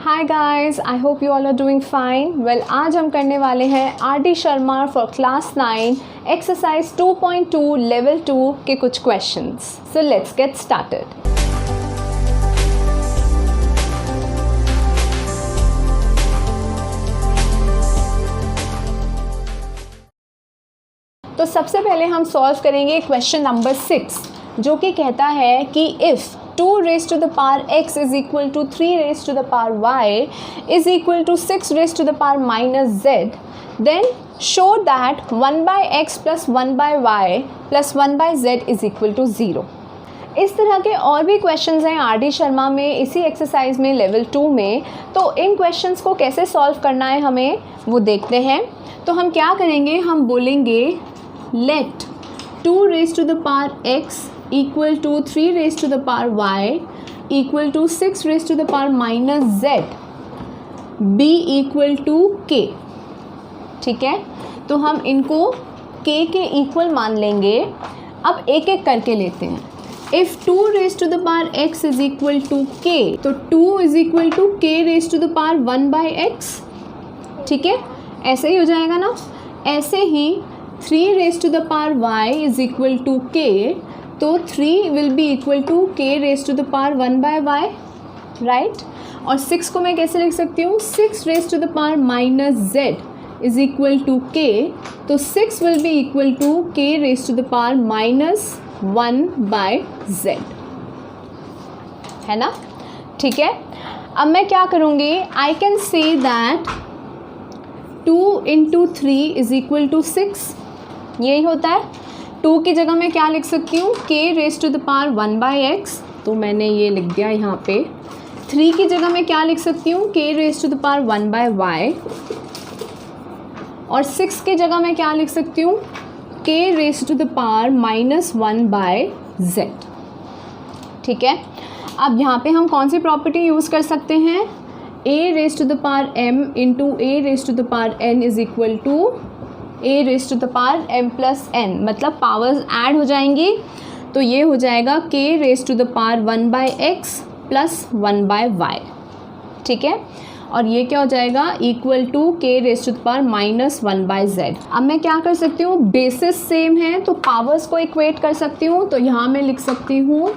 Hi guys, I hope you all are doing fine. Well, आज हम करने वाले हैं R D. Sharma for class 9 exercise 2.2 level 2 के कुछ questions. So let's get started. तो सबसे पहले हम सॉल्व करेंगे क्वेश्चन नंबर 6, जो कि कहता है कि if 2 raised to the power x is equal to 3 raised to the power y is equal to 6 raised to the power minus z, then show that 1 by x plus 1 by y plus 1 by z is equal to 0। इस तरह के और भी questions हैं R D. Sharma में इसी exercise में level 2 में। तो इन क्वेश्चंस को कैसे सॉल्व करना है हमें वो देखते हैं। तो हम क्या करेंगे, हम बोलेंगे late 2 raised to the power x equal to 3 raised to the power y equal to 6 raised to the power minus z be equal to k। ठीक है, तो हम इनको k के इक्वल मान लेंगे। अब एक एक करके लेते हैं। If 2 raised to the power x is equal to k, तो 2 is equal to k raised to the power 1 by x। ठीक है, ऐसे ही हो जाएगा ना। ऐसे ही 3 raised to the power y is equal to k, तो 3 will be equal to k raised to the power 1 by y, right. और 6 को मैं कैसे लिख सकती हूँ, 6 raised to the power minus z is equal to k, तो 6 will be equal to k raised to the power minus 1 by z, है ना। ठीक है, अब मैं क्या करूँगी, आई can say that 2 into 3 is equal to 6, यही होता है। 2 की जगह मैं क्या लिख सकती हूँ, k raised to the power 1 by x, तो मैंने ये लिख दिया यहाँ पे। 3 की जगह मैं क्या लिख सकती हूँ, k raised to the power 1 by y, और 6 की जगह मैं क्या लिख सकती हूँ, k raised to the power minus 1 by z। ठीक है, अब यहाँ पे हम कौन सी प्रॉपर्टी यूज़ कर सकते हैं, a raised to the power m into a raised to the power n is equal to a raised to the power m plus n, मतलब पावर्स ऐड हो जाएंगी। तो ये हो जाएगा k raised to the power 1 by x plus 1 by y। ठीक है, और ये क्या हो जाएगा, equal to k raised to the power minus 1 by z। अब मैं क्या कर सकती हूँ, बेसिस सेम है तो पावर्स को इक्वेट कर सकती हूँ। तो यहाँ मैं लिख सकती हूँ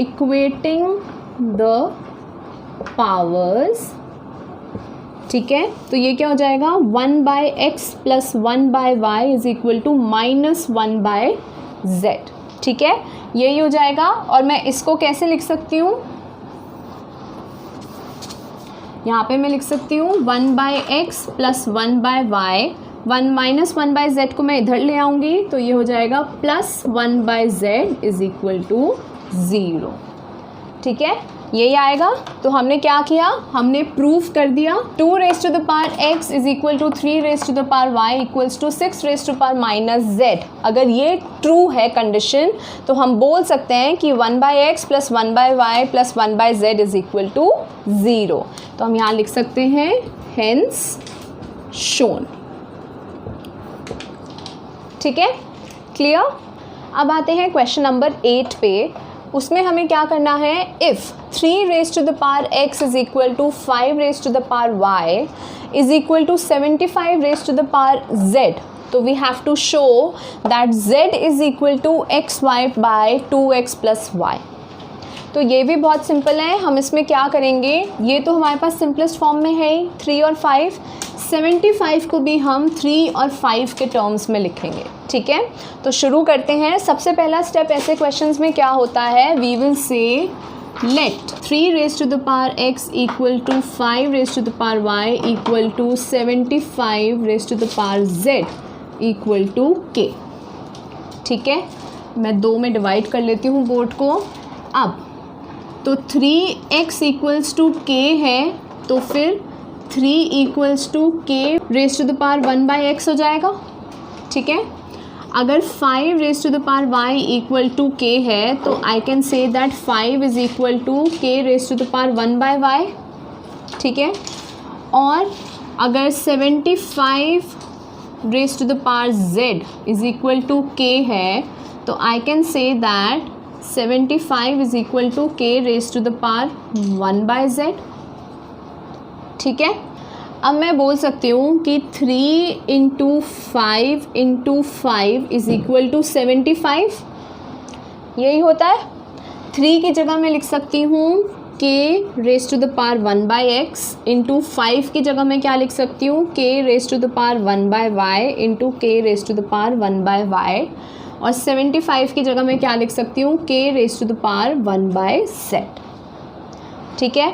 इक्वेटिंग द पावर्स। ठीक है, तो ये क्या हो जाएगा, 1 by x plus 1 by y is equal to minus 1 by z। ठीक है, यही हो जाएगा। और मैं इसको कैसे लिख सकती हूँ, यहाँ पे मैं लिख सकती हूँ 1 by x plus 1 by y, 1 minus 1 by z को मैं इधर ले आऊँगी, तो ये हो जाएगा plus 1 by z is equal to 0। ठीक है, यही आएगा। तो हमने क्या किया, हमने प्रूफ कर दिया 2 raised to the power x is equal to 3 raised to the power y equals to 6 raised to power minus z। अगर ये ट्रू है कंडीशन, तो हम बोल सकते हैं कि 1 by x plus 1 by y plus 1 by z is equal to 0। तो हम यहाँ लिख सकते हैं hence shown। ठीक है, क्लियर। अब आते हैं क्वेश्चन नंबर 8 पे। उसमें हमें क्या करना है, if 3 raised to the power x is equal to 5 raised to the power y is equal to 75 raised to the power z, तो we have to show that z is equal to xy by 2x plus y। तो ये भी बहुत simple है। हम इसमें क्या करेंगे, ये तो हमारे पास सिंपलेस्ट फॉर्म में है ही 3 और 5, 75 को भी हम 3 और 5 के टर्म्स में लिखेंगे। ठीक है, तो शुरू करते हैं। सबसे पहला स्टेप ऐसे क्वेश्चंस में क्या होता है, we will say let 3 raised to the power x equal to 5 raised to the power y equal to 75 raised to the power z equal to k। ठीक है, मैं 2 में डिवाइड कर लेती हूँ बोर्ड को। अब तो 3x इक्वल्स टू k है, तो फिर 3 equals to k raised to the power 1 by x हो जाएगा। ठीक है, अगर 5 raised to the power y equal to k है, तो I can say that 5 is equal to k raised to the power 1 by y। ठीक है, और अगर 75 raised to the power z is equal to k है, तो I can say that 75 is equal to k raised to the power 1 by z। ठीक है। अब मैं बोल सकती हूँ कि 3 × 5 × 5 इज इक्वल टू 75, यही होता है। 3 की जगह मैं लिख सकती हूँ k raise to the power 1/x into 5 की जगह मैं क्या लिख सकती हूँ k raise to the power 1/y into k raise to the power 1/y, और 75 की जगह मैं क्या लिख सकती हूँ k raise to the power 1/z। ठीक है।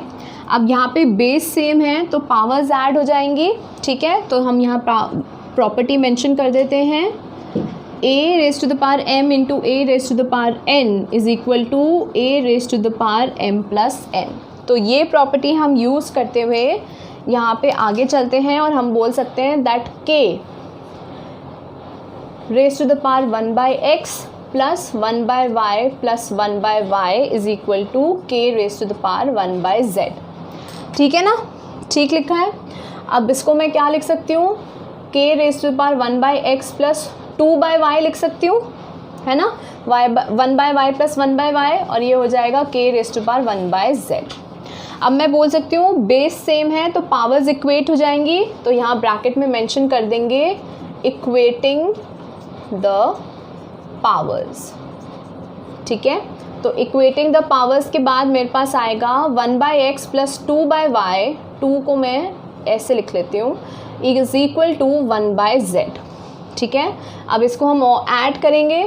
अब यहाँ पे बेस सेम है तो पावर्स ऐड हो जाएंगी। ठीक है, तो हम यहाँ प्रॉपर्टी मेंशन कर देते हैं, a raise to the power m into a raise to the power n is equal to a raise to the power m plus n। तो ये प्रॉपर्टी हम यूज़ करते हुए यहाँ पे आगे चलते हैं और हम बोल सकते हैं that k raise to the power 1/x plus 1/y plus 1/y is equal to k raise to the power 1/z। ठीक है ना, ठीक लिखा है। अब इसको मैं क्या लिख सकती हूँ, k raise to the power 1/x plus 2/y लिख सकती हूँ, है ना, 1/y प्लस 1/y, और ये हो जाएगा k raise to power 1/z। अब मैं बोल सकती हूँ बेस सेम है तो पावर्स इक्वेट हो जाएंगी, तो यहाँ ब्रैकेट में मेंशन कर देंगे इक्वेटिंग द पावर्स। ठीक है, तो इक्वेटिंग द पावर्स के बाद मेरे पास आएगा 1/x प्लस 2/y, 2 को मैं ऐसे लिख लेती हूँ, इज इक्वल टू 1/z। ठीक है, अब इसको हम ऐड करेंगे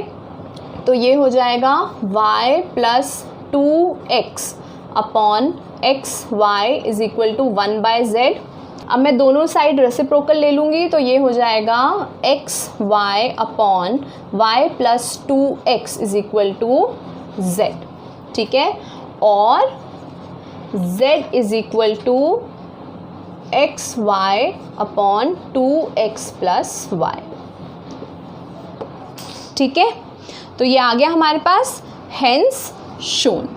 तो ये हो जाएगा y plus 2x upon x y is equal to 1/z। अब मैं दोनों साइड रेसिप्रोकल ले लूँगी तो ये हो जाएगा एक्स वाई अपॉन वाई plus 2x is equal to z। ठीक है, और z is equal to x y upon 2x plus y। ठीक है, तो ये आ गया हमारे पास हेंस शोन।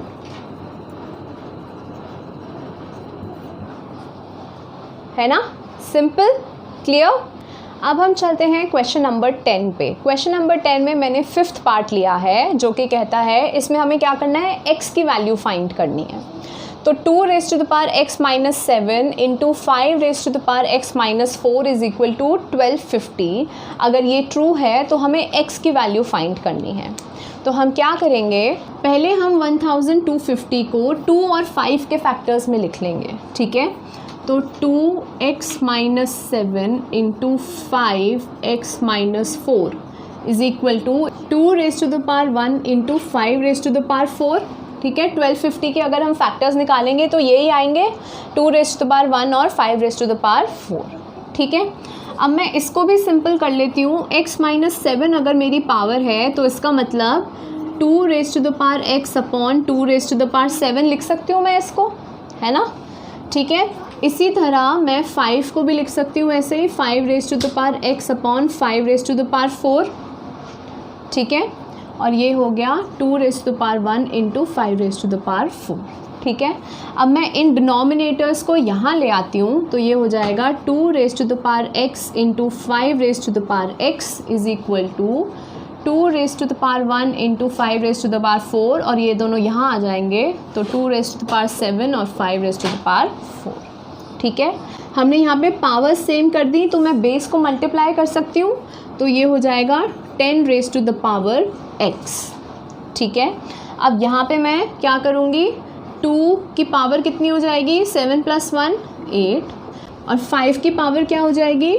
है ना, सिंपल, क्लियर। अब हम चलते हैं क्वेश्चन नंबर 10 पे। क्वेश्चन नंबर 10 में मैंने 5th पार्ट लिया है जो कि कहता है इसमें हमें क्या करना है, x की वैल्यू फाइंड करनी है। तो 2 raise to the power x minus 7 into 5 raise to the power x minus 4 is equal to 1250। अगर ये ट्रू है तो हमें x की वैल्यू फाइंड करनी है। तो हम क्या करेंगे, पहले हम 1250 को 2 और 5 के फैक्टर्स में लिख लेंगे। ठीक है, तो 2x minus 7 into 5x minus 4 is equal to 2 raise to the power 1 into 5 raise to the power 4। ठीक है, 1250 के अगर हम फैक्टर्स निकालेंगे तो यही आएंगे, 2 रेज टू द पावर 1 और 5 रेज टू द पावर 4। ठीक है, अब मैं इसको भी सिंपल कर लेती हूँ। x माइनस 7 अगर मेरी पावर है तो इसका मतलब 2 raise to the power x upon 2 raise to the power 7 लिख सकती हूँ मैं इसको, है ना। ठीक है, इसी तरह मैं 5 को भी लिख सकती हूँ ऐसे ही, 5 raise to the power x upon 5 raise to the power 4। ठीक है, और ये हो गया 2 raise to the power 1 into 5 raise to the power 4। ठीक है, अब मैं इन डिनोमिनेटर्स को यहाँ ले आती हूँ तो ये हो जाएगा 2 raise to the power x into 5 raise to the power x is equal to 2 raise to the power 1 into 5 raise to the power 4, और ये दोनों यहाँ आ जाएंगे तो 2 रेज टू द पावर 7 और 5 रेज टू द पावर 4। ठीक है, हमने यहाँ पे पावर सेम कर दी तो मैं बेस को मल्टीप्लाई कर सकती हूँ, तो ये हो जाएगा 10 raise to the power x। ठीक है, अब यहाँ पे मैं क्या करूँगी, 2 की पावर कितनी हो जाएगी, 7 + 1 8, और 5 की पावर क्या हो जाएगी,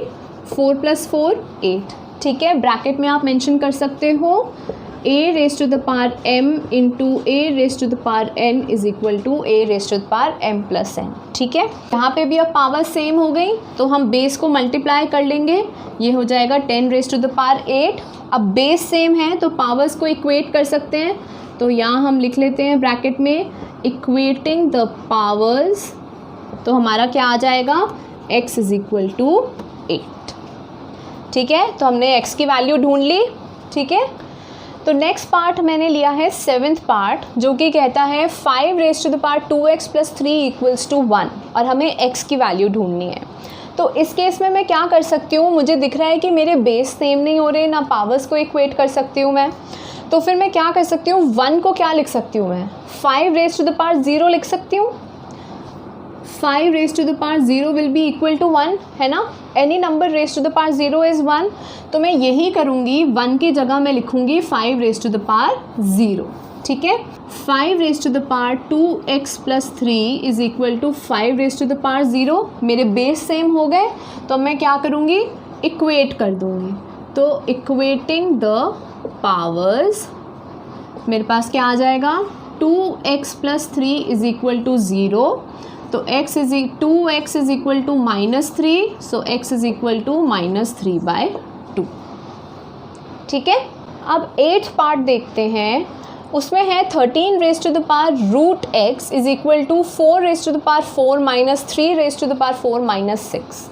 4 + 4 8। ठीक है, ब्रैकेट में आप मेंशन कर सकते हो a raise to the power m into a raise to the power n is equal to a raise to the power m plus n। ठीक है, यहाँ पे भी अब पावर सेम हो गई तो हम बेस को मल्टीप्लाई कर लेंगे, ये हो जाएगा 10 रेज टू द पावर 8। अब बेस सेम है तो पावर्स को इक्वेट कर सकते हैं, तो यहाँ हम लिख लेते हैं ब्रैकेट में इक्वेटिंग द पावर्स, तो हमारा क्या आ जाएगा, x इज इक्वल टू 8। ठीक है, तो हमने x की वैल्यू ढूंढ ली। ठीक है, तो नेक्स्ट पार्ट मैंने लिया है 7th पार्ट जो कि कहता है 5 raise to the power 2x plus 3 equals to 1, और हमें x की वैल्यू ढूंढनी है। तो इस केस में मैं क्या कर सकती हूँ, मुझे दिख रहा है कि मेरे बेस सेम नहीं हो रहे, ना पावर्स को इक्वेट कर सकती हूँ मैं, तो फिर मैं क्या कर सकती हूँ, 1 को क्या लिख सकती हूँ मैं, 5 रेज टू द पावर 0 लिख सकती हूँ। 5 raise to the power 0 will be equal to 1, है ना. Any number raise to the power 0 is 1. तो मैं यही करूँगी, 1 की जगह मैं लिखूँगी 5 रेज टू द पावर 0. ठीक है. 5 raise to the power 2x plus 3 is equal to 5 raise to the power 0. मेरे बेस सेम हो गए, तो मैं क्या करूँगी, इक्वेट कर दूँगी. तो इक्वेटिंग द पावर्स मेरे पास क्या आ जाएगा, 2x plus 3 is equal to 0. तो 2x is equal to -3, so x is equal to -3/2. ठीक है. अब 8th पार्ट देखते हैं. उसमें है 13 raise to the power root x is equal to 4 raise to the power 4 minus 3 raise to the power 4 minus 6.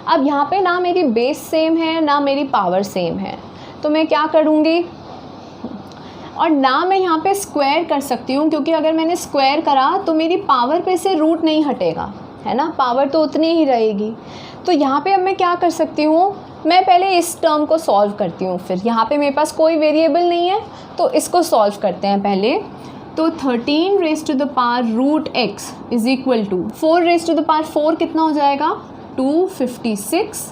अब यहाँ पे ना मेरी बेस सेम है ना मेरी पावर सेम है, तो मैं क्या करूँगी, और ना मैं यहाँ पे स्क्वायर कर सकती हूँ, क्योंकि अगर मैंने स्क्वायर करा तो मेरी पावर पे से रूट नहीं हटेगा, है ना, पावर तो उतनी ही रहेगी. तो यहाँ पे अब मैं क्या कर सकती हूँ, मैं पहले इस टर्म को सॉल्व करती हूँ. फिर यहाँ पे मेरे पास कोई वेरिएबल नहीं है, तो इसको सॉल्व करते हैं पहले. तो 13 raise to the power root x is equal to 4 raise to the power 4 कितना हो जाएगा, 256.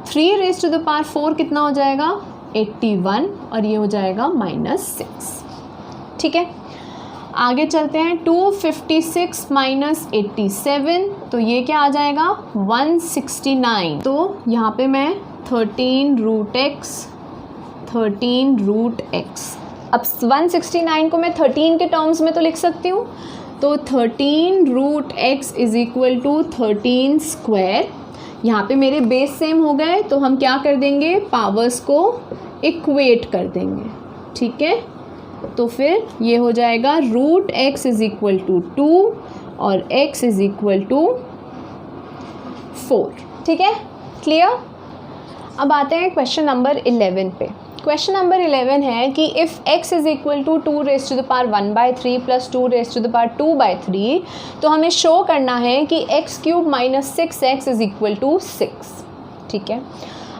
3 रेज टू द पावर 4 कितना हो जाएगा, 81, और ये हो जाएगा -6. ठीक है. आगे चलते हैं. 256 माइनस 87, तो ये क्या आ जाएगा, 169. तो यहाँ पे मैं 13 रूट x. अब 169 को मैं 13 के टर्म्स में तो लिख सकती हूँ. तो 13 root x is equal to 13 square. यहाँ पे मेरे बेस सेम हो गए, तो हम क्या कर देंगे, पावर्स को इक्वेट कर देंगे. ठीक है. तो फिर ये हो जाएगा root x is equal to 2 और x इज़ इक्वल टू 4. ठीक है. क्लियर. अब आते हैं क्वेश्चन नंबर 11 पे. क्वेश्चन नंबर 11 है कि if x is equal to 2 raise to the power 1/3 plus 2 raise to the power 2/3, तो हमें शो करना है कि x³ minus 6x is equal to 6. ठीक है.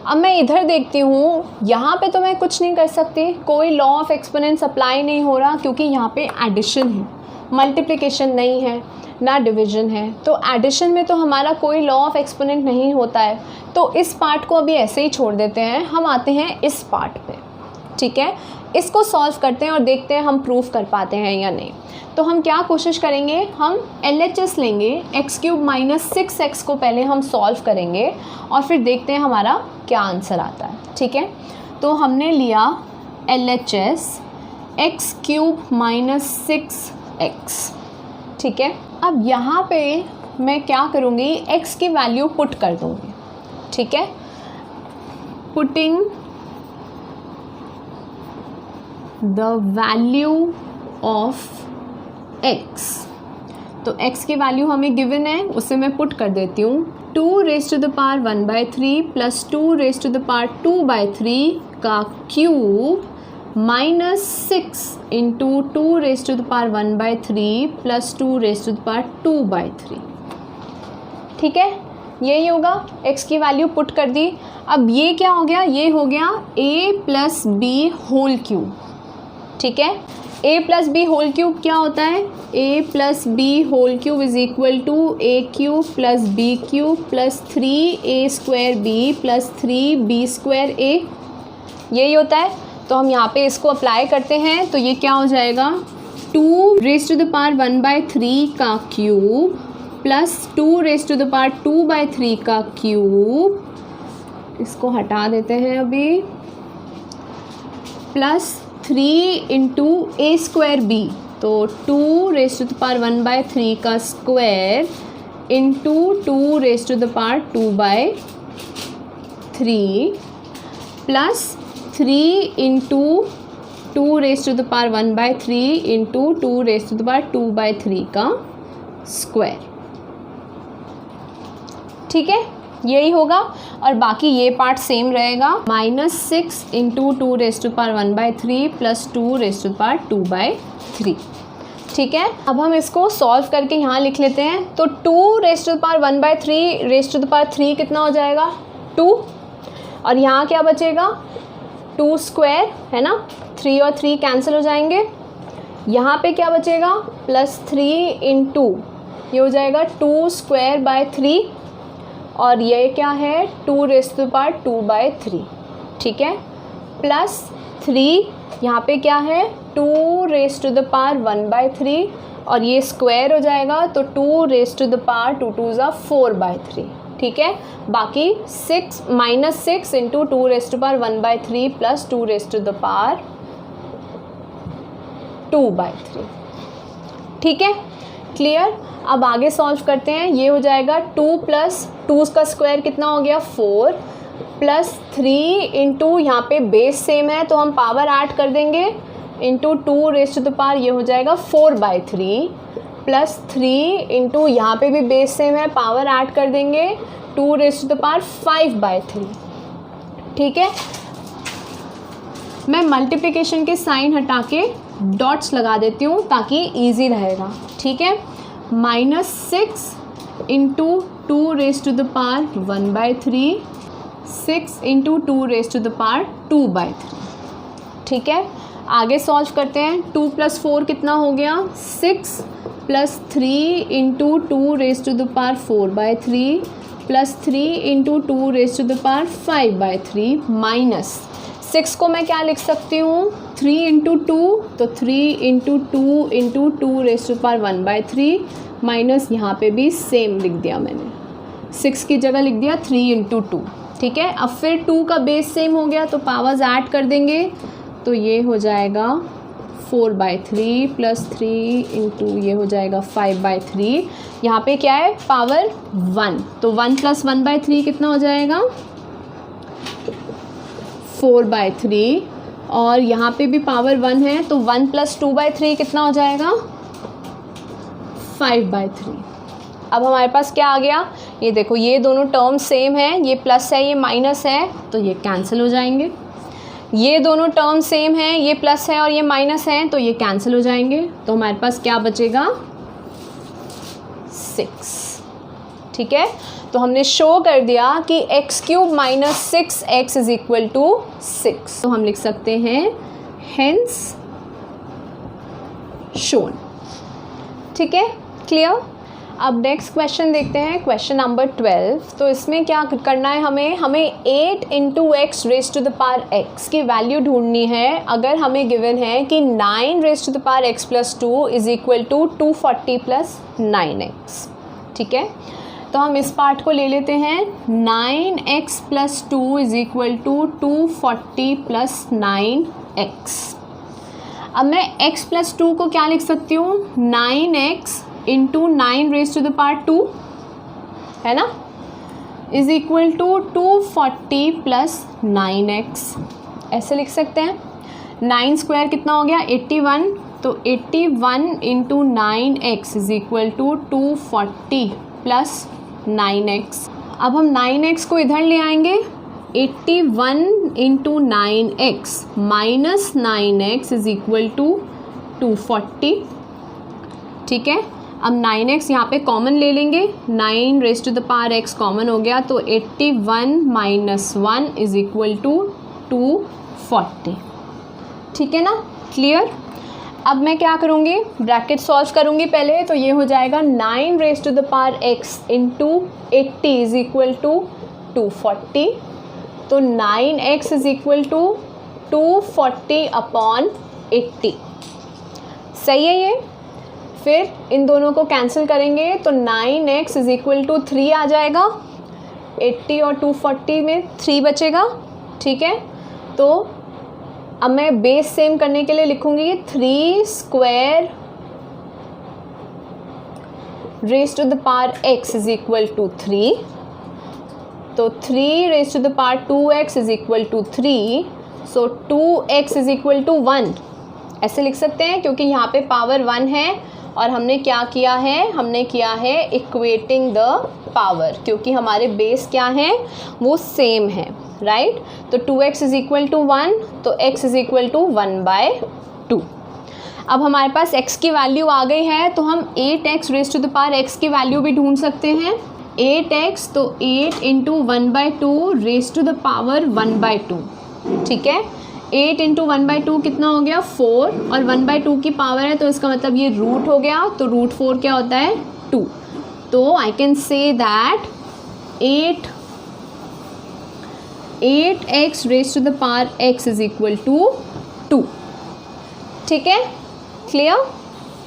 अब मैं इधर देखती हूँ, यहाँ पे तो मैं कुछ नहीं कर सकती, कोई लॉ ऑफ एक्सपोनेंट्स अप्लाई नहीं हो रहा, क्योंकि यहाँ पे एडिशन है, मल्टीप्लिकेशन नहीं है, ना डिवीजन है. तो एडिशन में तो हमारा कोई लॉ ऑफ एक्सपोनेंट नहीं होता है. तो इस पार्ट को अभी ऐसे ही छोड़ देते हैं. हम आते हैं इस पार्ट पे. ठीक है. इसको सॉल्व करते हैं और देखते हैं हम प्रूफ कर पाते हैं या नहीं. तो हम क्या कोशिश करेंगे, हम LHS लेंगे. x³ माइनस 6x को पहले हम सॉल्व करेंगे और फिर देखते हैं हमारा क्या आंसर आता है. ठीक है. तो हमने लिया LHS x³ माइनस 6x. ठीक है. अब यहाँ पे मैं क्या करूँगी, x की वैल्यू पुट कर दूँगी. ठीक है. Putting the value of x. तो x की वैल्यू हमें गिवन है, उसे मैं पुट कर देती हूँ. 2 raise to the power 1/3 plus 2 raise to the power 2/3 का cube minus 6 into 2 raise to the power 1/3 plus 2 raise to the power 2/3. ठीक है. यही होगा. x की वैल्यू पुट कर दी. अब ये क्या हो गया, ये हो गया a plus b whole cube. ठीक है. a plus b whole cube क्या होता है, a plus b whole cube is equal to a³ plus b³ plus 3a² b plus 3b² a. यही होता है. तो हम यहाँ पे इसको अप्लाई करते हैं. तो ये क्या हो जाएगा, 2 रेज टू द पावर 1/3 का cube plus 2 raise to the power 2/3 का क्यूब, इसको हटा देते हैं अभी, प्लस 3 इंटू a² b. तो 2 रेज टू द पावर 1/3 का square into 2 raise to the power 2/3 plus 3 into 2 raise to the power 1/3 into 2 raise to the power 2/3 का square. ठीक है. यही होगा. और बाकी ये पार्ट सेम रहेगा. -6 into 2 raise to power 1/3 plus 2 raise to power 2/3. ठीक है. अब हम इसको सॉल्व करके यहाँ लिख लेते हैं. तो 2 raise to power 1/3 raise to power 3 कितना हो जाएगा, 2. और यहाँ क्या बचेगा, 2 स्क्वायर, है ना. 3 और 3 कैंसिल हो जाएंगे. यहाँ पे क्या बचेगा, प्लस 3 इंटू ये हो जाएगा 2 स्क्वायर बाय 3 और ये क्या है 2 raise to the power 2 by 3, ठीक है, प्लस 3 यहाँ पे क्या है 2 raise to the power 1 by 3 और ये स्क्वायर हो जाएगा तो 2 रेज़ टू द पावर 2 2 ज़ा 4 बाय 3, ठीक है। बाकी 6 minus 6 into 2 raise to power 1 by 3 plus 2 raise to the power 2 by 3, ठीक है, क्लियर। अब आगे सॉल्व करते हैं। ये हो जाएगा 2 प्लस 2 का स्क्वायर कितना हो गया 4 प्लस 3 इंटू यहाँ पे बेस सेम है तो हम पावर ऐड कर देंगे into 2 raise to the power ये हो जाएगा 4 बाय 3 प्लस 3 इंटू यहाँ पे भी बेस सेम है पावर ऐड कर देंगे 2 raise to the power 5 by 3, ठीक है। मैं मल्टीप्लिकेशन के साइन हटा के डॉट्स लगा देती हूँ ताकि इजी रहेगा, ठीक है। -6 into 2 raise to the power 1 by 3 6 into 2 raise to the power 2 by 3, ठीक है। आगे सॉल्व करते हैं। 2 प्लस 4 कितना हो गया 6 plus 3 into 2 raise to the power 4 by 3 plus 3 into 2 raise to the power 5 by 3 minus 6 को मैं क्या लिख सकती हूँ 3 इंटू 2 तो 3 into 2 into 2 raise to power 1 by 3 minus यहाँ पे भी सेम लिख दिया मैंने, 6 की जगह लिख दिया 3 इंटू 2, ठीक है। अब फिर 2 का बेस सेम हो गया तो पावर्स ऐड कर देंगे तो ये हो जाएगा 4 बाय 3 प्लस 3 इंटू ये हो जाएगा 5 बाय 3, यहाँ पे क्या है पावर 1 तो 1 प्लस 1 बाय 3 कितना हो जाएगा 4 बाय 3 और यहाँ पे भी पावर 1 है तो 1 प्लस 2 बाय 3 कितना हो जाएगा 5 बाय 3। अब हमारे पास क्या आ गया, ये देखो ये दोनों टर्म सेम है, ये प्लस है ये माइनस है तो ये कैंसिल हो जाएंगे, ये दोनों टर्म सेम है, ये प्लस है और ये माइनस है तो ये कैंसिल हो जाएंगे, तो हमारे पास क्या बचेगा 6, ठीक है। तो हमने शो कर दिया कि x³ minus 6x is equal to 6, तो हम लिख सकते हैं हेंस शोन, ठीक है, क्लियर। अब नेक्स्ट क्वेश्चन देखते हैं, क्वेश्चन नंबर 12। तो इसमें क्या करना है हमें 8 into x raise to the power x की वैल्यू ढूंढनी है अगर हमें गिवन है कि 9 raise to the power x plus 2 is equal to 240 plus 9x, ठीक है। तो हम इस पार्ट को ले लेते हैं 9x plus 2 is equal to 240 plus 9x। अब मैं x प्लस 2 को क्या लिख सकती हूँ 9x into 9 raise to the power 2 है ना is equal to 240 plus 9x, ऐसे लिख सकते हैं। 9 स्क्वायर कितना हो गया 81 तो 81 into 9x is equal to 240 plus 9x। अब हम 9x को इधर ले आएंगे 81 into 9x minus 9x is equal to 240, ठीक है। अब 9x यहाँ पे कॉमन ले लेंगे, 9 raise to the power x common हो गया तो 81 माइनस 1 इज इक्वल टू 240, ठीक है ना, क्लियर। अब मैं क्या करूँगी ब्रैकेट सॉल्व करूँगी पहले, तो ये हो जाएगा 9 raise to the power x into 80 is equal to 240, तो 9x is equal to 240 upon 80, सही है ये। फिर इन दोनों को कैंसिल करेंगे तो 9x इज इक्वल टू 3 आ जाएगा, 80 और 240 में 3 बचेगा, ठीक है। तो अब मैं बेस सेम करने के लिए लिखूंगी 3 square raise to the power x is equal to 3, तो 3 raise to the power 2x is equal to 3, so 2x is equal to 1, ऐसे लिख सकते हैं क्योंकि यहाँ पे पावर 1 है और हमने क्या किया है हमने किया है इक्वेटिंग द पावर, क्योंकि हमारे बेस क्या हैं वो सेम है, राइट। तो 2x इज इक्वल टू 1 तो x इज इक्वल टू 1/2। अब हमारे पास x की वैल्यू आ गई है तो हम 8x raise to the power x की वैल्यू भी ढूंढ सकते हैं। 8x तो 8 into 1/2 raise to the power 1/2, ठीक है। 8 इंटू 1/2 कितना हो गया 4 और 1/2 की पावर है तो इसका मतलब ये रूट हो गया, तो √4 क्या होता है 2। तो I can say that 8x raise to the power x is equal to 2। ठीक है, क्लियर।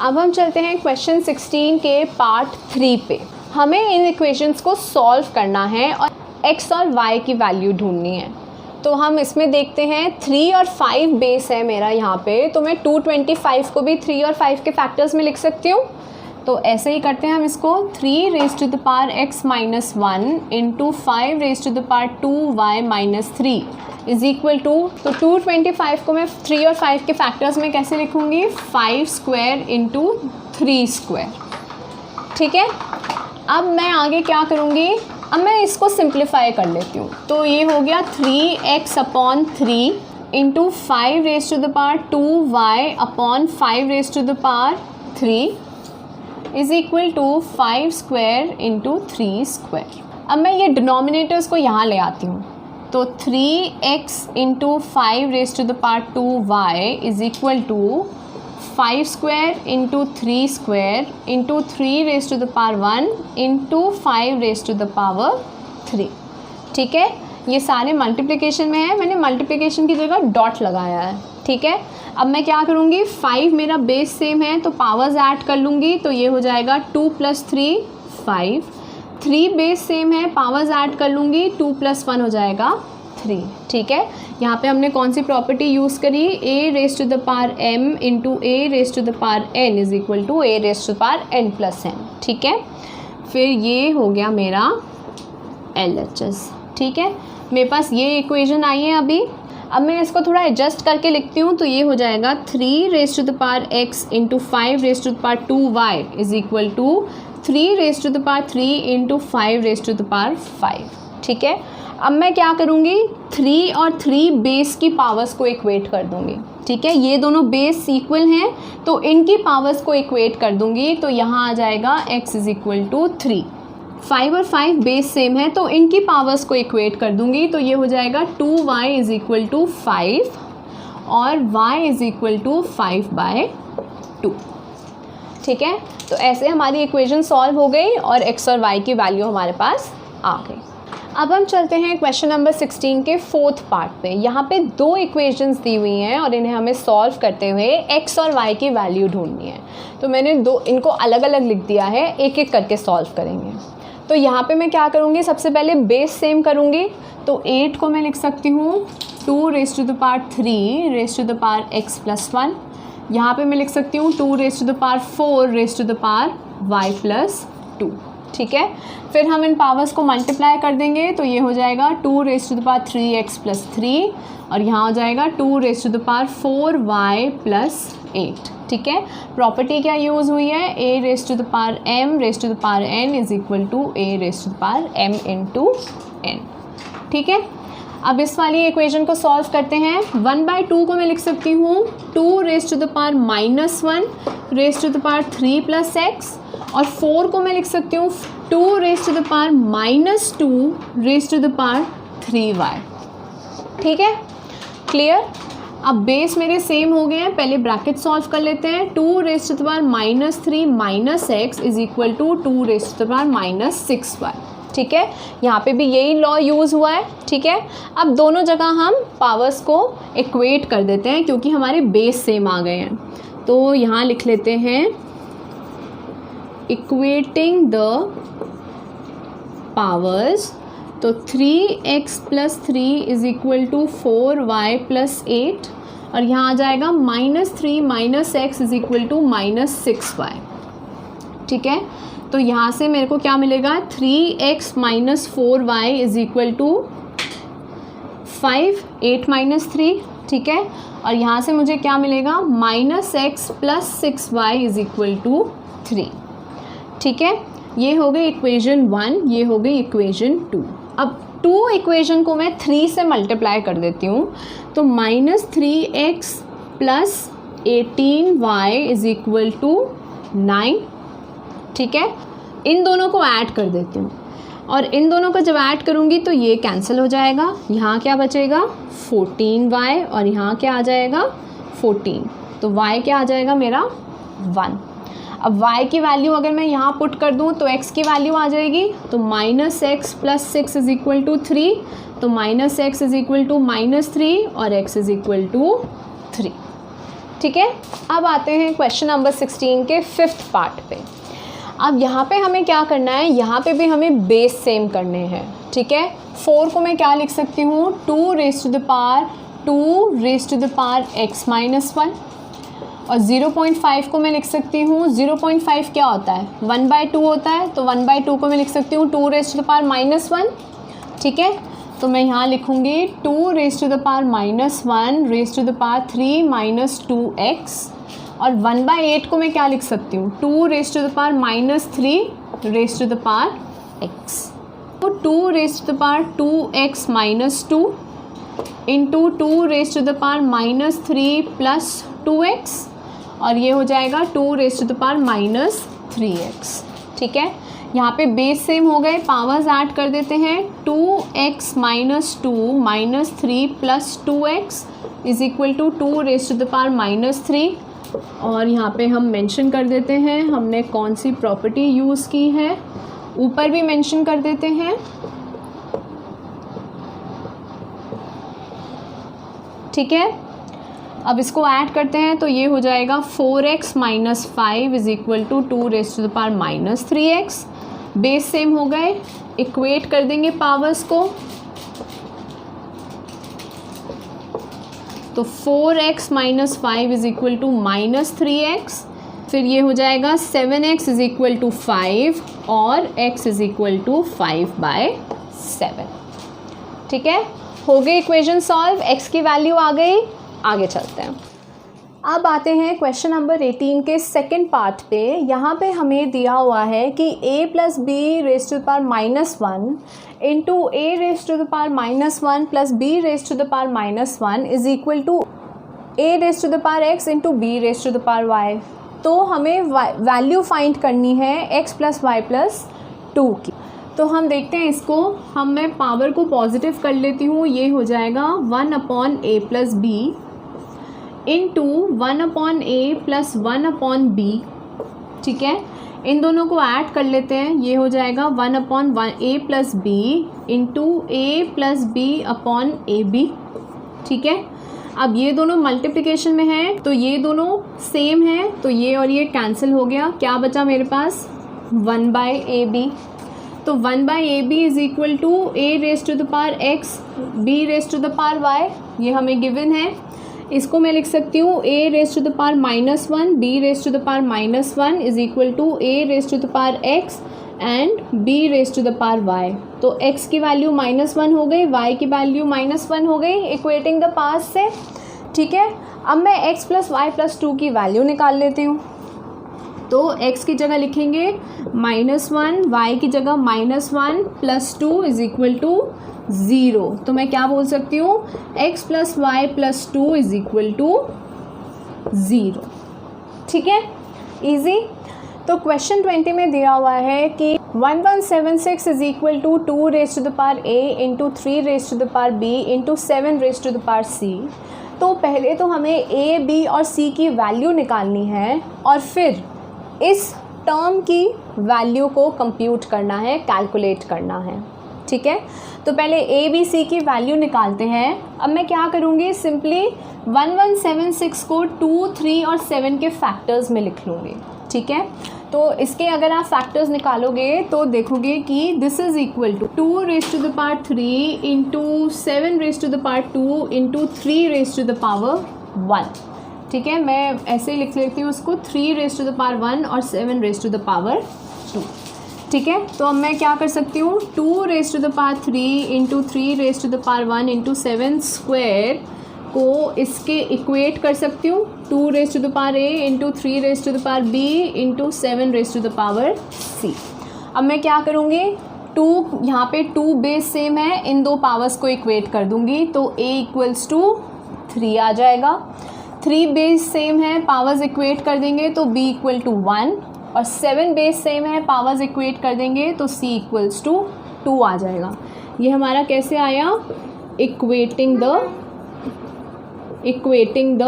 अब हम चलते हैं क्वेश्चन 16 के पार्ट 3 पे। हमें इन इक्वेशंस को सॉल्व करना है और x और y की वैल्यू ढूंढनी है। तो हम इसमें देखते हैं 3 और 5 बेस है मेरा यहाँ पे, तो मैं 225 को भी 3 और 5 के फैक्टर्स में लिख सकती हूँ। तो ऐसे ही करते हैं हम इसको, 3 raise to the power x minus 1 into 5 raise to the power 2y minus 3 is equal to, तो 225 को मैं 3 और 5 के फैक्टर्स में कैसे लिखूँगी, 5 स्क्वायर इंटू 3 स्क्वायर। ठीक है, अब मैं आगे क्या करूँगी, अब मैं इसको सिंप्लीफाई कर लेती हूँ। तो ये हो गया 3x upon 3 into 5 raise to the power 2y upon 5 raise to the power 3 is equal to 5 square into 3 square. अब मैं ये डिनोमिनेटर्स को यहाँ ले आती हूँ, तो 3x into 5 raise to the power 2y is equal to 5 square into 3 स्क्वायर into 3 raise to the power 1 into 5 raise to the power 3। ठीक है, ये सारे मल्टीप्लिकेशन में है, मैंने मल्टीप्लिकेशन की जगह डॉट लगाया है। ठीक है, अब मैं क्या करूँगी, 5 मेरा बेस सेम है तो पावर्स ऐड कर लूँगी, तो ये हो जाएगा 2 + 3 5, 3 बेस सेम है, पावर्स ऐड कर लूँगी, 2 + 1 हो जाएगा 3। ठीक है, यहाँ पे हमने कौन सी प्रॉपर्टी यूज़ करी, a raise to the power m into a raise to the power n is equal to a raise to the power n plus n। ठीक है, फिर ये हो गया मेरा LHS। ठीक है, मेरे पास ये इक्वेशन आई है अभी। अब मैं इसको थोड़ा एडजस्ट करके लिखती हूँ, तो ये हो जाएगा 3 raise to the power x into 5 raise to the power 2y is equal to 3 raise to the power 3 into 5 raise to the power 5। ठीक है, अब मैं क्या करूँगी, 3 और 3 बेस की पावर्स को इक्वेट कर दूँगी। ठीक है, ये दोनों बेस इक्वल हैं तो इनकी पावर्स को इक्वेट कर दूँगी, तो यहाँ आ जाएगा x इज इक्वल टू 3। 5 और 5 बेस सेम है तो इनकी पावर्स को इक्वेट कर दूँगी, तो ये हो जाएगा 2y इज इक्वल टू 5 और y इज इक्वल टू 5/2। ठीक है, तो ऐसे हमारी इक्वेशन सॉल्व हो गई और x और y की वैल्यू हमारे पास आ गई। अब हम चलते हैं क्वेश्चन नंबर 16 के 4th पार्ट पे। यहाँ पे 2 इक्वेशंस दी हुई हैं और इन्हें हमें सॉल्व करते हुए x और y की वैल्यू ढूंढनी है। तो मैंने इनको अलग अलग लिख दिया है, एक एक करके सॉल्व करेंगे। तो यहाँ पे मैं क्या करूँगी, सबसे पहले बेस सेम करूँगी, तो 8 को मैं लिख सकती हूँ 2 raise to the power 3 raise to the power x plus 1। यहाँ पे मैं लिख सकती हूँ 2 raise to the power 4 raise to the power y plus 2। ठीक है, फिर हम इन पावर्स को मल्टीप्लाई कर देंगे, तो ये हो जाएगा 2 raise to the power 3x plus 3 और यहाँ हो जाएगा 2 raise to the power 4y plus 8। ठीक है, प्रॉपर्टी क्या यूज़ हुई है, a raise to the power m raise to the power n is equal to a raise to the power m into n। ठीक है, अब इस वाली इक्वेशन को सॉल्व करते हैं। 1/2 को मैं लिख सकती हूँ 2 raise to the power -1 raise to the power 3 plus x, और 4 को मैं लिख सकती हूँ 2 raise to the power -2 raise to the power 3y। ठीक है, क्लियर। अब बेस मेरे सेम हो गए हैं, पहले ब्रैकेट सॉल्व कर लेते हैं। 2 raise to the power -3 minus x is equal to 2 raise to the power -6y। ठीक है, यहाँ पे भी यही लॉ यूज़ हुआ है। ठीक है, अब दोनों जगह हम पावर्स को इक्वेट कर देते हैं क्योंकि हमारे बेस सेम आ गए हैं। तो यहाँ लिख लेते हैं इक्वेटिंग द पावर्स, तो 3x plus 3 is equal to 4y plus 8 और यहाँ आ जाएगा -3 minus x is equal to -6y। ठीक है, तो यहाँ से मेरे को क्या मिलेगा, 3x minus 4y is equal to 5, 8 minus 3। ठीक है, और यहाँ से मुझे क्या मिलेगा, -x plus 6y is equal to 3। ठीक है, ये हो गई इक्वेशन 1, ये हो गई इक्वेशन 2। अब 2 इक्वेशन को मैं 3 से मल्टीप्लाई कर देती हूँ, तो -3x plus 18y is equal to 9। ठीक है, इन दोनों को ऐड कर देती हूँ और इन दोनों को जब ऐड करूँगी तो ये कैंसिल हो जाएगा। यहाँ क्या बचेगा, 14y और यहाँ क्या आ जाएगा 14, तो y क्या आ जाएगा मेरा 1। अब y की वैल्यू अगर मैं यहाँ पुट कर दूँ तो x की वैल्यू आ जाएगी, तो -x + 6 इज इक्वल टू 3, तो -x इज इक्वल टू -3 और x इज इक्वल टू 3। ठीक है, अब आते हैं क्वेश्चन नंबर 16 के 5th पार्ट पे। अब यहाँ पे हमें क्या करना है, यहाँ पे भी हमें बेस सेम करने हैं। ठीक है, 4 को मैं क्या लिख सकती हूँ, 2 raise to the power x minus 1, और 0.5 को मैं लिख सकती हूँ, 0.5 क्या होता है, 1/2 होता है, तो 1/2 को मैं लिख सकती हूँ 2 रेज़ टू द पावर -1। ठीक है, तो मैं यहाँ लिखूँगी 2 raise to the power -1 raise to the power 3 minus 2x, और 1/8 को मैं क्या लिख सकती हूँ, 2 raise to the power -3 raise to the power x, तो 2 raise to the power 2x minus 2 into 2 raise to the power -3 plus 2x, और ये हो जाएगा 2 raise to the power -3x। ठीक है, यहाँ पे बेस सेम हो गए, पावर्स ऐड कर देते हैं, 2x minus 2 -3 plus 2x is equal to 2 raise to the power -3, और यहाँ पे हम मेंशन कर देते हैं हमने कौन सी प्रॉपर्टी यूज़ की है, ऊपर भी मेंशन कर देते हैं। ठीक है, अब इसको ऐड करते हैं तो ये हो जाएगा 4x minus 5 is equal to 2 raise to the power -3x। Base same हो गए, इक्वेट कर देंगे पावर्स को, तो 4x minus 5 is equal to -3x, फिर ये हो जाएगा 7x इज इक्वल टू 5 और x इज इक्वल टू 5/7। ठीक है, हो गई इक्वेशन सॉल्व, x की वैल्यू आ गई। आगे चलते हैं, अब आते हैं क्वेश्चन नंबर 18 के सेकंड पार्ट पे। यहाँ पे हमें दिया हुआ है कि a plus b raise to the power -1 into a raise to the power -1 plus b raise to the power -1 is equal to a raise to the power x into b raise to the power y। तो हमें value find करनी है x plus y plus 2 की। तो हम देखते हैं इसको, मैं पावर को पॉजिटिव कर लेती हूँ, ये हो जाएगा 1/a plus b into 1/a plus 1/b। ठीक है, इन दोनों को ऐड कर लेते हैं, ये हो जाएगा 1/a plus b into a plus b upon a b. ठीक है, अब ये दोनों मल्टीप्लिकेशन में हैं तो ये दोनों सेम हैं, तो ये और ये कैंसिल हो गया, क्या बचा मेरे पास 1/ab। तो 1/ab is equal to a raise to the power x b raise to the power y, ये हमें गिवन है। इसको मैं लिख सकती हूँ a raise to the power -1 b raise to the power -1 is equal to a raise to the power x and b raise to the power y। तो x की वैल्यू -1 हो गई, y की वैल्यू -1 हो गई, इक्वेटिंग द पास से। ठीक है, अब मैं x प्लस वाई प्लस 2 की वैल्यू निकाल लेती हूँ। तो x की जगह लिखेंगे -1, y की जगह -1 प्लस 2 इज इक्वल टू 0। तो मैं क्या बोल सकती हूँ, x plus y plus 2 is equal to 0। ठीक है, इजी। तो क्वेश्चन 20 में दिया हुआ है कि 1176 is equal to 2 raise to the power a into 3 raise to the power b into 7 raise to the power c। तो पहले तो हमें a, b और c की वैल्यू निकालनी है और फिर इस टर्म की वैल्यू को कंप्यूट करना है, कैलकुलेट करना है। ठीक है, तो पहले ए बी सी की वैल्यू निकालते हैं। अब मैं क्या करूँगी, सिंपली 1176 को 2, 3 और 7 के फैक्टर्स में लिख लूँगी। ठीक है, तो इसके अगर आप फैक्टर्स निकालोगे तो देखोगे कि this is equal to 2 raise to the power 3 into 7 raise to the power 2 into 3 raise to the power 1। ठीक है, मैं ऐसे ही लिख लेती हूँ उसको, 3 रेज़ टू द पावर 1 और 7 रेज़ टू द पावर 2। ठीक है, तो अब मैं क्या कर सकती हूँ, 2 raise to the power 3 into 3 raise to the power 1 into 7 square को इसके इक्वेट कर सकती हूँ, 2 raise to the power a into 3 raise to the power b into 7 raise to the power c। अब मैं क्या करूँगी, 2 यहाँ पे 2 बेस सेम है, इन दो पावर्स को इक्वेट कर दूँगी, तो a इक्वल्स टू 3 आ जाएगा। 3 बेस सेम है, पावर्स इक्वेट कर देंगे तो b इक्वल टू 1, और 7 बेस सेम है, पावर्स इक्वेट कर देंगे तो c इक्वल्स टू 2 आ जाएगा। ये हमारा कैसे आया, इक्वेटिंग द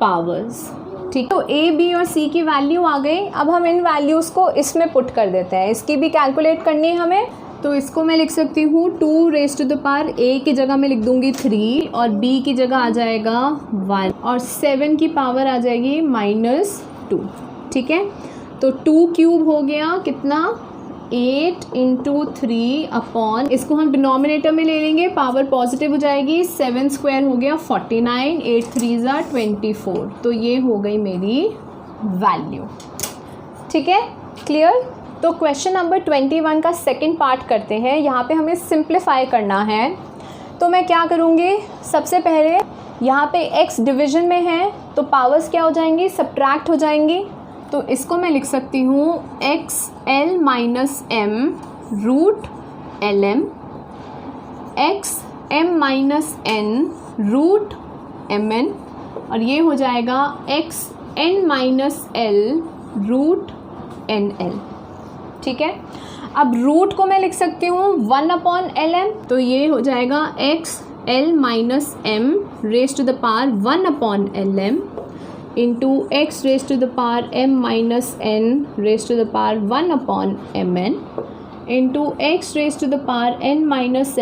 पावर्स। ठीक, तो ए, बी और सी की वैल्यू आ गई। अब हम इन वैल्यूज़ को इसमें पुट कर देते हैं, इसकी भी कैलकुलेट करनी है हमें। तो इसको मैं लिख सकती हूँ 2 रेज़ टू द पावर ए की जगह मैं लिख दूँगी 3 और बी की जगह आ जाएगा 1 और 7 की पावर आ जाएगी -2। ठीक है, तो 2 क्यूब हो गया कितना 8 × 3 अपॉन, इसको हम डिनोमिनेटर में ले लेंगे, पावर पॉजिटिव हो जाएगी, 7 स्क्वायर हो गया 49, 8 3 = 24। तो ये हो गई मेरी वैल्यू। ठीक है, क्लियर। तो क्वेश्चन नंबर 21 का सेकंड पार्ट करते हैं। यहाँ पे हमें सिंप्लीफाई करना है। तो मैं क्या करूँगी, सबसे पहले यहाँ पे x डिवीज़न में है तो पावर्स क्या हो जाएंगी, सब्ट्रैक्ट हो जाएंगी। तो इसको मैं लिख सकती हूँ xl - m √lm, xm - n √mn और ये हो जाएगा xn - l √nl। ठीक है, अब रूट को मैं लिख सकती हूँ 1/lm, तो ये हो जाएगा xl - m raised to the power 1/lm into x raised to the power m - n raised to the power 1/mn into x raised to the power n -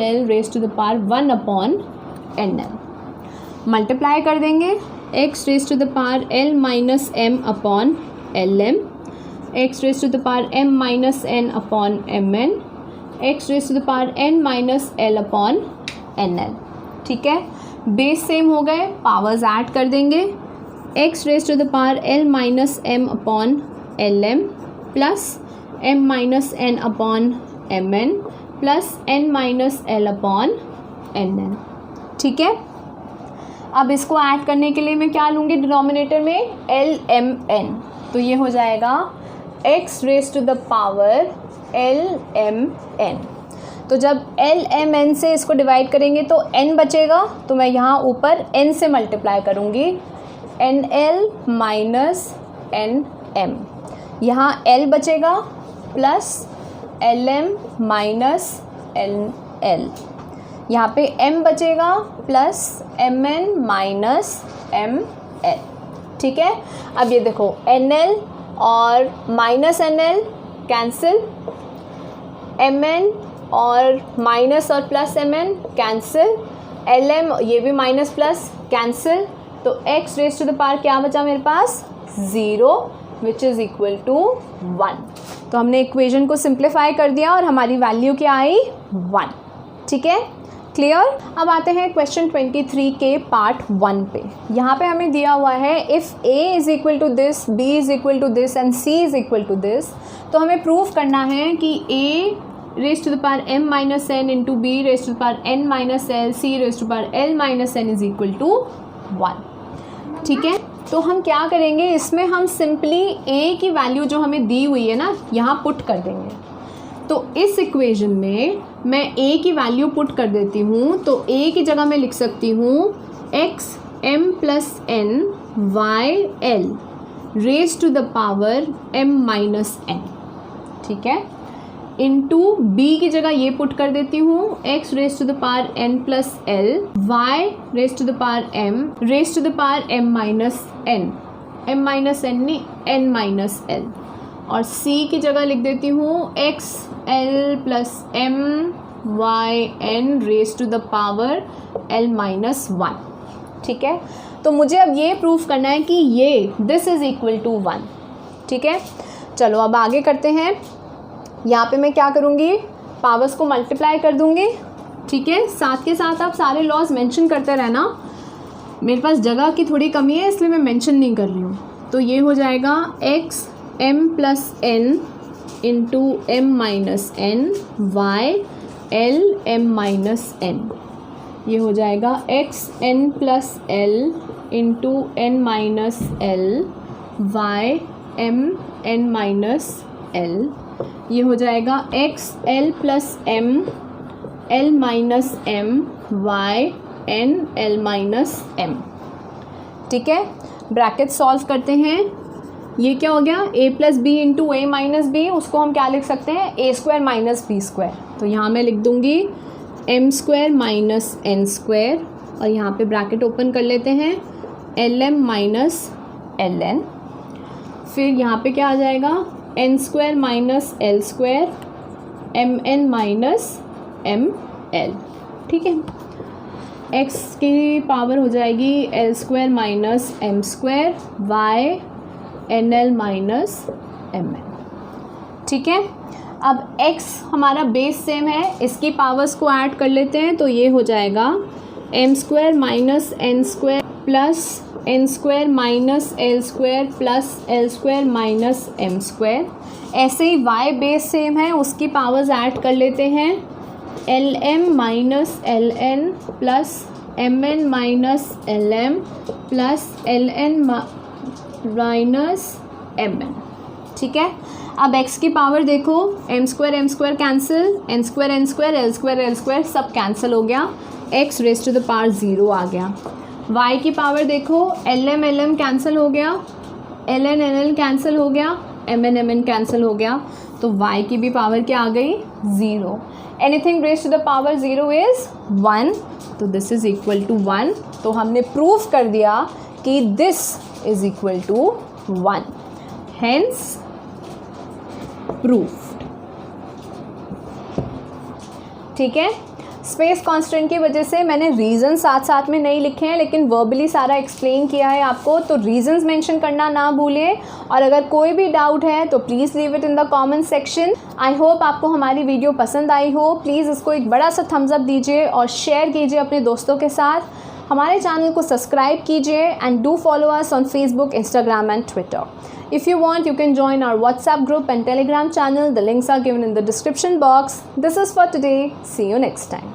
l raised to the power 1/nl। Multiply कर देंगे x raised to the power l - m/lm, x raised to the power m - n/mn, x raised to the power n - l/nl। ठीक है, base same हो गए, powers add कर देंगे, x raised to the power l - m/lm plus m - n/mn plus n - l/nl। ठीक है, अब इसको ऐड करने के लिए मैं क्या लूँगी डिनोमिनेटर में, lmn, तो ये हो जाएगा x raised to the power lmn। तो जब lmn से इसको डिवाइड करेंगे तो n बचेगा, तो मैं यहाँ ऊपर n से मल्टीप्लाई करूँगी, nl - nm, यहाँ l बचेगा प्लस lm - nl, यहाँ पे m बचेगा प्लस mn - ml। ठीक है, अब ये देखो nl और -nl कैंसिल, mn और माइनस और प्लस mn कैंसिल, lm ये भी माइनस प्लस कैंसिल, तो x raise to the power क्या बचा मेरे पास, 0 विच इज़ इक्वल टू 1। तो हमने इक्वेशन को सिंप्लीफाई कर दिया और हमारी वैल्यू क्या आई, 1। ठीक है, क्लियर। अब आते हैं क्वेश्चन 23 के पार्ट 1 पे। यहाँ पे हमें दिया हुआ है if a is equal to this, b is equal to this and c is equal to this. तो हमें प्रूफ करना है कि a raise to the power m - n इंटू b raise to the power n - l, c raise to the power l - n is equal to 1। ठीक है, तो हम क्या करेंगे, इसमें हम सिंपली a की वैल्यू जो हमें दी हुई है ना, यहाँ पुट कर देंगे। तो इस इक्वेशन में मैं a की वैल्यू पुट कर देती हूँ, तो a की जगह मैं लिख सकती हूँ xm + n yl raise to the power m - n। ठीक है, इंटू b की जगह ये पुट कर देती हूँ x raise to the power n + l y raise to the power m raise to the power m - n, m - n नहीं n - l, और c की जगह लिख देती हूँ xl + m yn raise to the power l - 1। ठीक है, तो मुझे अब ये प्रूफ करना है कि ये दिस इज़ इक्वल टू 1। ठीक है, चलो अब आगे करते हैं। यहाँ पे मैं क्या करूँगी, पावर्स को मल्टीप्लाई कर दूँगी। ठीक है, साथ के साथ आप सारे लॉज मेंशन करते रहना, मेरे पास जगह की थोड़ी कमी है इसलिए मैं मेंशन नहीं कर रही हूँ। तो ये हो जाएगा xm + n into m - n y l m - n, ये हो जाएगा xn + l into n - l y m n - l, ये हो जाएगा xl + m l - m y n l - m। ठीक है, ब्रैकेट सॉल्व करते हैं। ये क्या हो गया, a + b into a - b, उसको हम क्या लिख सकते हैं, a² - b²। तो यहाँ मैं लिख दूँगी m² - n² और यहाँ पे ब्रैकेट ओपन कर लेते हैं lm - ln फिर यहाँ पे क्या आ जाएगा, n square minus l square mn minus ml, ठीक है। x की पावर हो जाएगी l square minus m square y nl minus mn, ठीक है। अब x हमारा बेस सेम है, इसकी पावर्स को ऐड कर लेते हैं तो ये हो जाएगा m square minus n square plus n square minus l square plus l square minus m square. ऐसे ही y बेस सेम है, उसकी पावर्स ऐड कर लेते हैं, l m minus l n plus m n minus l m plus l n minus m n, ठीक है। अब x की पावर देखो, m square cancel, n square l square सब कैंसिल हो गया, x raise to the power 0 आ गया। y की पावर देखो, एल एम कैंसिल हो गया, एल एन कैंसिल हो गया, एम एन कैंसिल हो गया, तो y की भी पावर क्या आ गई, 0। Anything raise to the power 0 is 1, तो दिस इज़ इक्वल टू 1। तो हमने प्रूफ कर दिया कि this is equal to 1, hence proved, ठीक है। स्पेस कांस्टेंट की वजह से मैंने रीज़न साथ साथ में नहीं लिखे हैं, लेकिन वर्बली सारा एक्सप्लेन किया है आपको, तो रीजंस मेंशन करना ना भूलें। और अगर कोई भी डाउट है तो please leave it in the comment section. I hope आपको हमारी वीडियो पसंद आई हो। प्लीज़ इसको एक बड़ा सा थम्स अप दीजिए और शेयर कीजिए अपने दोस्तों के साथ। हमारे चैनल को सब्सक्राइब कीजिए and do follow us on Facebook, Instagram and Twitter. If you want, you can join our WhatsApp group and Telegram channel. The links are given in the description box. This is for today. See you next time.